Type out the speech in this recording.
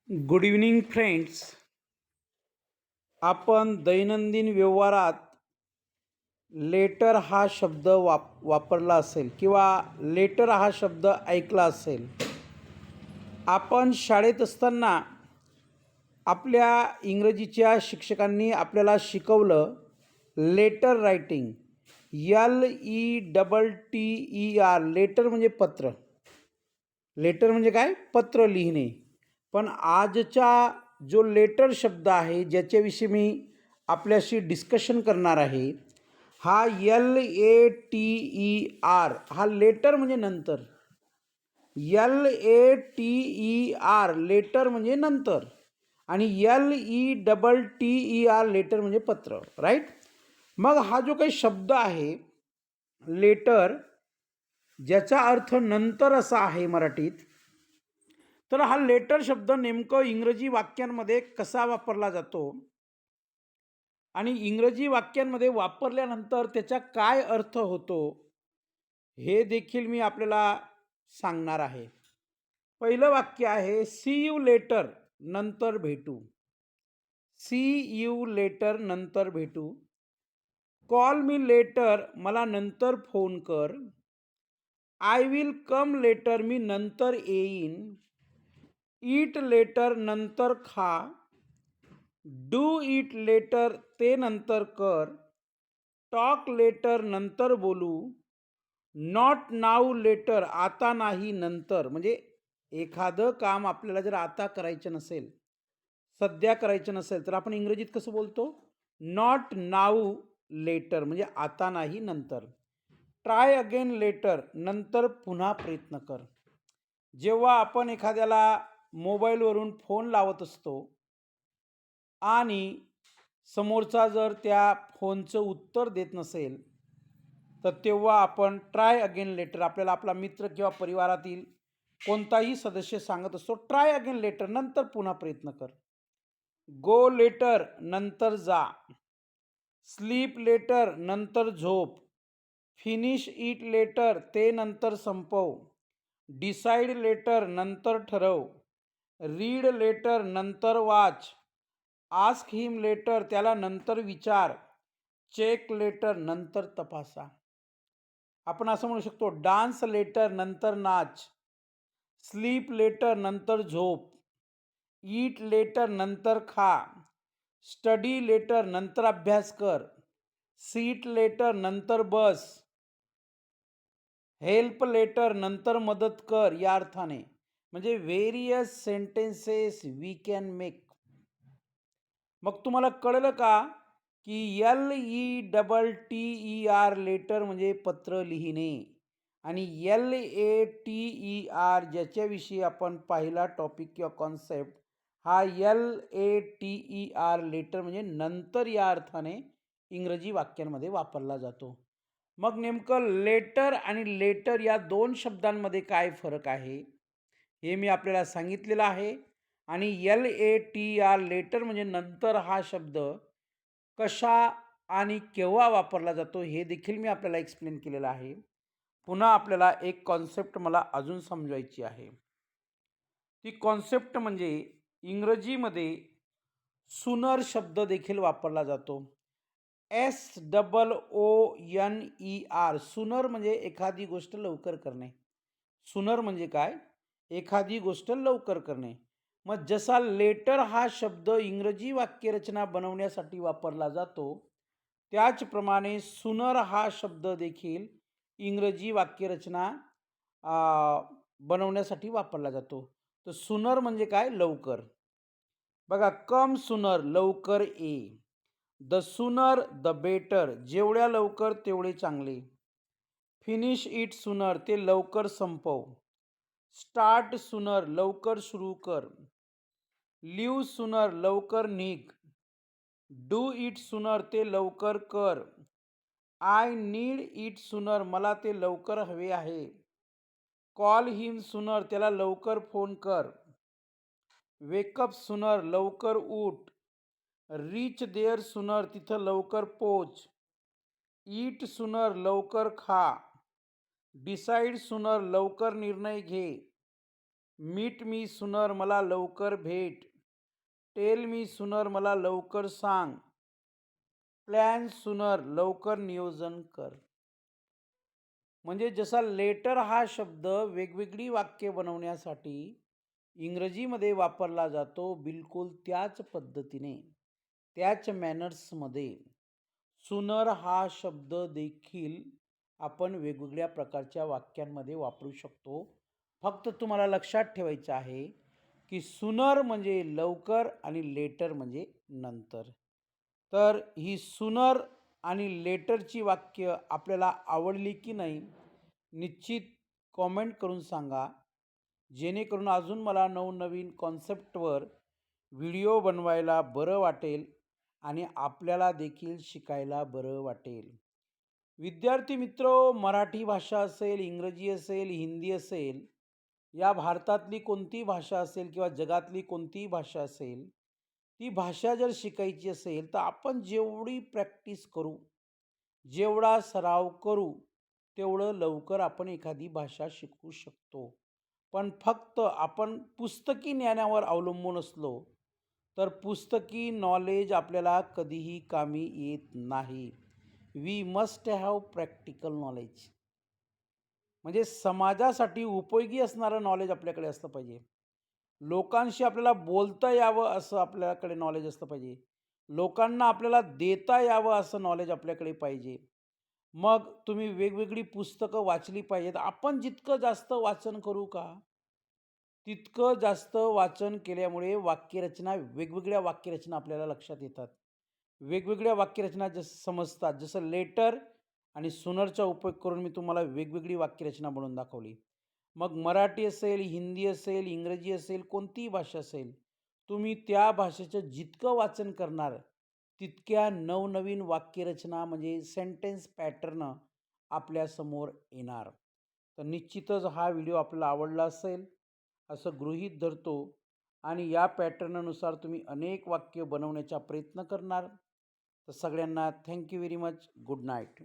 Good evening friends. आपण दैनंदिन व्यवहारात लेटर हा शब्द वापरला असेल किंवा लेटर हा शब्द ऐकला असेल. आपण शाळेत असताना आपल्या इंग्रजीच्या शिक्षकांनी आपल्याला शिकवलं लेटर रायटिंग. LETTER. लेटर म्हणजे पत्र. लेटर म्हणजे काय? पत्र लिहिणे. पण आजचा जो लेटर शब्द आहे ज्याच्याविषयी मी आपल्याशी डिस्कशन करणार आहे, हा LATER. हा लेटर म्हणजे नंतर. LATER लेटर म्हणजे नंतर आणि LETTER लेटर म्हणजे पत्र. राईट. मग हा जो काही शब्द आहे लेटर, ज्याचा अर्थ नंतर असा आहे मराठीत, तर हा लेटर शब्द नेमकं इंग्रजी वाक्यांमध्ये कसा वापरला जातो आणि इंग्रजी वाक्यांमध्ये वापरल्यानंतर त्याचा काय अर्थ होतो हे देखील मी आपल्याला सांगणार आहे. पहिलं वाक्य आहे सी यू लेटर, नंतर भेटू. सी यू लेटर, नंतर भेटू. कॉल मी लेटर, मला नंतर फोन कर. आय विल कम लेटर, मी नंतर येईन. ईट लेटर, नंतर खा. डू इट लेटर, ते नंतर कर. टॉक लेटर, नंतर बोलू. नॉट नाऊ लेटर, आता नाही नंतर. म्हणजे एखादं काम आपल्याला जर आता करायचं नसेल, सध्या करायचं नसेल, तर आपण इंग्रजीत कसं बोलतो? नॉट नाऊ लेटर, म्हणजे आता नाही नंतर. ट्राय अगेन लेटर, नंतर पुन्हा प्रयत्न कर. जेव्हा आपण एखाद्याला मोबाईलवरून फोन लावत असतो आणि समोरचा जर त्या फोनचं उत्तर देत नसेल, तर तेव्हा आपण ट्राय अगेन लेटर, आपल्याला आपला मित्र किंवा परिवारातील कोणताही सदस्य सांगत असतो, ट्राय अगेन लेटर, नंतर पुन्हा प्रयत्न कर. गो लेटर, नंतर जा. स्लीप लेटर, नंतर झोप. फिनिश इट लेटर, ते नंतर संपव. डिसाईड लेटर, नंतर ठरव. रीड लेटर, नंतर वाच. आस्क हिम लेटर, त्याला नंतर विचार. चेक लेटर, नंतर तपासा. आपण असं म्हणू शकतो, डान्स लेटर, नंतर नाच. स्लीप लेटर, नंतर झोप. ईट लेटर, नंतर खा. स्टडी लेटर, नंतर अभ्यास कर. सीट लेटर, नंतर बस. हेल्प लेटर, नंतर मदत कर, या अर्थाने. म्हणजे various sentences we can make. मग तुम्हाला कळलं का की LETTER लेटर म्हणजे पत्र लिहिणे आणि LATER ज्याच्याविषयी आपण पहिला टॉपिक किंवा कॉन्सेप्ट, हा LATER लेटर म्हणजे नंतर या अर्थाने इंग्रजी वाक्यांमध्ये वापरला जातो. मग नेमकं लेटर आणि लेटर या दोन शब्दांमध्ये काय फरक आहे हे मी आपल्याला सांगितलेलं आहे. आणि LATER लेटर म्हणजे नंतर हा शब्द कशा आणि केव्हा वापरला जातो हे देखील मी आपल्याला एक्सप्लेन केलेलं आहे. पुन्हा आपल्याला एक कॉन्सेप्ट मला अजून समजवायची आहे. ती कॉन्सेप्ट म्हणजे इंग्रजीमध्ये सूनर शब्द देखील वापरला जातो. SOONER. सूनर म्हणजे एखादी गोष्ट लवकर करणे. सूनर म्हणजे काय? एखादी गोष्ट लवकर करणे. मग जसा लेटर हा शब्द इंग्रजी वाक्यरचना बनवण्यासाठी वापरला जातो, त्याचप्रमाणे सूनर हा शब्द देखील इंग्रजी वाक्यरचना बनवण्यासाठी वापरला जातो. तर सूनर म्हणजे काय? लवकर. बघा, कम सूनर, लवकर ये. द सूनर द बेटर, जेवढ्या लवकर तेवढे चांगले. फिनिश इट सूनर, ते लवकर संपव. स्टार्ट सूनर, लवकर सुरू कर. लिव्ह सूनर, लवकर निघ. डू इट सूनर, ते लवकर कर. आय नीड इट सूनर, मला ते लवकर हवे आहे. कॉल हिम सूनर, त्याला लवकर फोन कर. वेकअप सूनर, लवकर उठ. रीच देअर सूनर, तिथं लवकर पोच. ईट सूनर, लवकर खा. डिसाईड सूनर, लवकर निर्णय घे. मीट मी सुनर मला लवकर भेट, टेल मी सुनर मला लवकर सांग, प्लॅन सुनर लवकर नियोजन कर. म्हणजे जसा लेटर हा शब्द वेगवेगळी वाक्य बनवण्यासाठी इंग्रजीमध्ये वापरला जातो, बिलकुल त्याच पद्धतीने, त्याच मॅनर्समध्ये सुनर हा शब्द देखील आपण वेगवेगळ्या प्रकारच्या वाक्यांमध्ये वापरू शकतो. फक्त तुम्हाला लक्षात ठेवायचं आहे की सुनर म्हणजे लवकर आणि लेटर म्हणजे नंतर. तर ही सुनर आणि लेटरची वाक्य आपल्याला आवडली की नाही निश्चित कॉमेंट करून सांगा, जेणेकरून अजून मला नवनवीन कॉन्सेप्टवर व्हिडिओ बनवायला बरं वाटेल आणि आपल्याला देखील शिकायला बरं वाटेल. विद्यार्थी मित्रो, मराठी भाषा असेल, इंग्रजी असेल, हिंदी असेल, या भारतातली कोणतीही भाषा असेल किंवा जगातली कोणतीही भाषा असेल, ती भाषा जर शिकायची असेल तर आपण जेवढी प्रॅक्टिस करू, जेवढा सराव करू, तेवढं लवकर आपण एखादी भाषा शिकू शकतो. पण फक्त आपण पुस्तकी ज्ञानावर अवलंबून असलो तर पुस्तकी नॉलेज आपल्याला कधीही कामी येत नाही. We must have practical knowledge. म्हणजे समाजासाठी उपयोगी असणारं नॉलेज आपल्याकडे असलं पाहिजे. लोकांशी आपल्याला बोलता यावं असं आपल्याकडे नॉलेज असलं पाहिजे. लोकांना आपल्याला देता यावं असं नॉलेज आपल्याकडे पाहिजे. मग तुम्ही वेगवेगळी पुस्तकं वाचली पाहिजेत. आपण जितकं जास्त वाचन करू का, तितकं जास्त वाचन केल्यामुळे वाक्यरचना, वेगवेगळ्या वाक्यरचना आपल्याला लक्षात येतात. वेगवेगळ्या वाक्यरचना समजतात. जसं लेटर आणि सुनरचा उपयोग करून मी तुम्हाला वेगवेगळी वाक्यरचना बनवून दाखवली. मग मराठी असेल, हिंदी असेल, इंग्रजी असेल, कोणतीही भाषा असेल, तुम्ही त्या भाषेचं जितकं वाचन करणार, तितक्या नवनवीन वाक्यरचना म्हणजे सेंटेन्स पॅटर्न आपल्यासमोर येणार. तर निश्चितच हा व्हिडिओ आपल्याला आवडला असेल असं गृहीत धरतो आणि या पॅटर्ननुसार तुम्ही अनेक वाक्य बनवण्याचा प्रयत्न करणार. तर सगळ्यांना thank you very much. Good night.